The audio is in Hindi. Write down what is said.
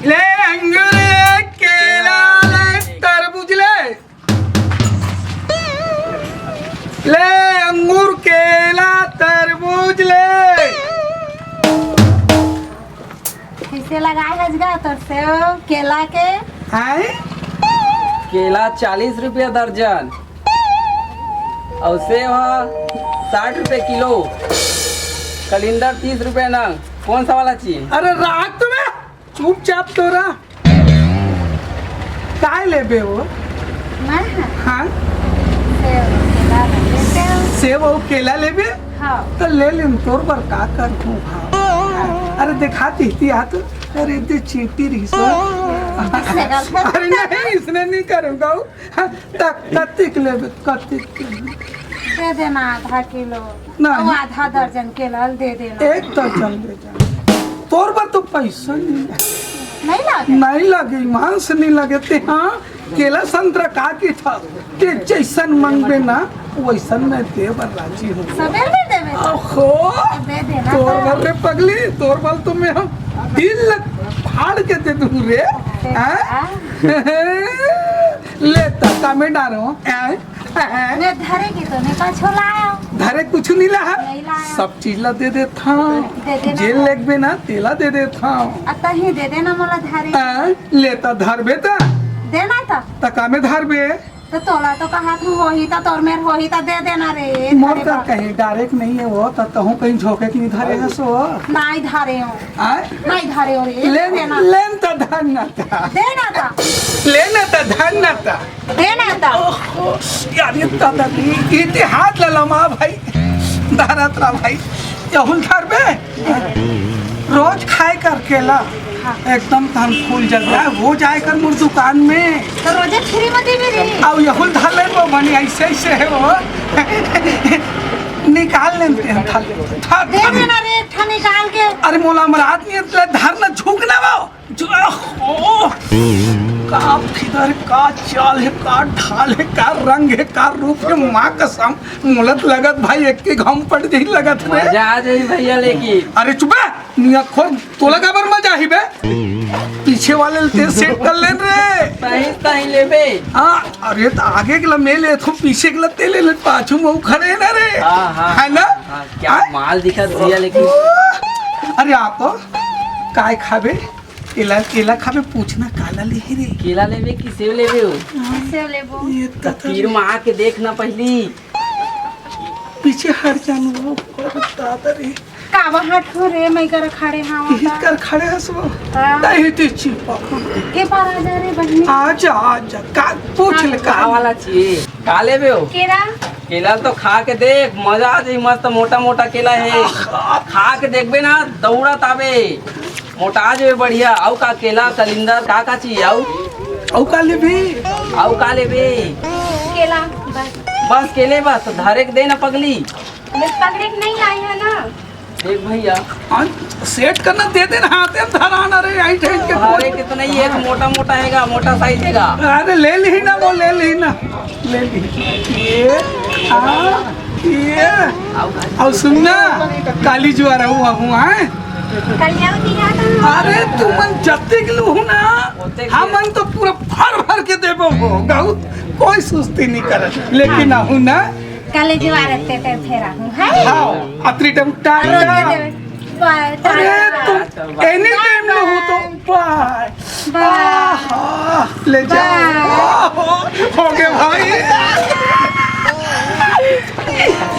ले अंगूर ले केला ले तरबूज ले ले अंगूर केला तरबूज ले कैसे लगाए हजगा तो सेव केला के हैं केला 40 रुपया दर्जन और सेब 60 रुपए किलो। कलिंदर 30 रुपए नंग। कौन सा वाला चाहिए? अरे रात में चुपचाप तोरा काय लेबे वो मैं हाँ सेव केला लेते हो। सेब और केला लेबे हाँ तो ले लेम तोर पर का कर दूं हाँ। अरे दिखाती थी हाथ अरे दे चीटी रही सो अरे नहीं इसने नहीं करूँगा हाँ, तक कत्तिक लेबे कत्तिक दे देना आधा किलो नहीं। और आधा दर्जन केला दे देना। एक दर्जन ले जा तोर पर तो पैसा नहीं है नहीं लगे नहीं लगे ईमान से नहीं लगे ते हाँ केला संतरा का की था ते जैसन मंगबे ना वैसन मैं दे बर राजी हूँ सबेर में देवे ओहो दे देना तोर तो। बल रे पगली तोर बल तो मैं हम दिल फाड़ के दे दूँ रे हाँ? ले तका में डालो मैं धरेगी तो नहीं का छोलाया धरे कुछ नहीं ला नहीं लाया। सब चीज ला दे दे था दे देना। जेल लेगबे ना तेला दे दे था अतः ही दे देना मोला धरे लेता धरबे ता देना था तका में धरबे तो तोला तो कहा तू हो ही था तोर मेर हो ही था दे देना रे मोर धरे का बा। कहीं डायरेक्ट नहीं है वो तहु कहीं झोंके की नहीं धरे है सो नहीं धरे हो आय नहीं धरे हो रे लेन देना लेन तो धन ना था देना था लेने तो धन ना था देना था यार ये दादा इतने हाथ ललमा भाई दारत रा भाई यहुल धरबे रोज खाए कर केला एकदम तन फूल जल रहा है वो जाए कर मुर दुकान में तो रोजे फ्री में दी रे अब यहुल धर ले वो बनी ऐसे ऐसे है वो निकाल लेते हैं धर दे देना रे एक ठा निकाल के अरे मोला मराद नहीं है धर ना झुकना वो का फिदर का चाल है का ढाल है का रंग है का रूप है माँ कसम मुलत लगत भाई एक के घम पड़ जाही लगत रे मजा आ जाई भैया लेकिन। अरे चुपे निया खोल तोला का बर मजा ही बे पीछे वाले ते सेट कर ले रे सही लेबे। हाँ अरे तो आगे के ला मैं ले तो पीछे के ला ते ले पाछू में खड़े है ना रे हाँ। है ना हाँ, क्या हाँ? माल दिखत भैया लेकिन। अरे आप तो काय खाबे केला केला खाबे पूछना काला ले रे केला लेबे कि सेब लेबे हो? सेव लेबो ये तो फिर में आके देखना पहली। पीछे हट जानू दादा रे कावा हट हो रे मैं कर खड़े हां हित कर खड़े हसो हाँ। नहीं ते चिपा के पार आ जा रे बहनी आजा आजा का पूछ ले का का वाला चाहिए? का लेबे हो? केरा केला तो खा के देख मजा आ जाई मस्त मोटा मोटा केला है। खा के देखबे ना दौड़त आवे मोटा जावे बढ़िया। आउ का केला कलिंदर का चाहिए? आउ औ का ले भी आउ का लेबे? केला बस बस केले बस धरे के दे ना पगली। ले पकड़े के नहीं आई है ना देख भैया सेट करना दे देना हाथ में धराना रे आई ठेक के धरे के तो नहीं एक मोटा मोटा हैगा मोटा साइज हैगा। अरे ले ली ना वो ले ली ना ले ली ये ये आउ और सुनना काली ज्वार हुआ हुआ है कल्याण दिया था अरे तू मन जत्ते के लो ना हम मन तो पूरा भर भर के देबो हो गाउत कोई सुस्ती नहीं करे लेकिन आहू ना काले जवार ते फेरा हूं है हां अतरी टम टाटा अरे तुम एनी टाइम लो हो तो बाय बाय ले जाओ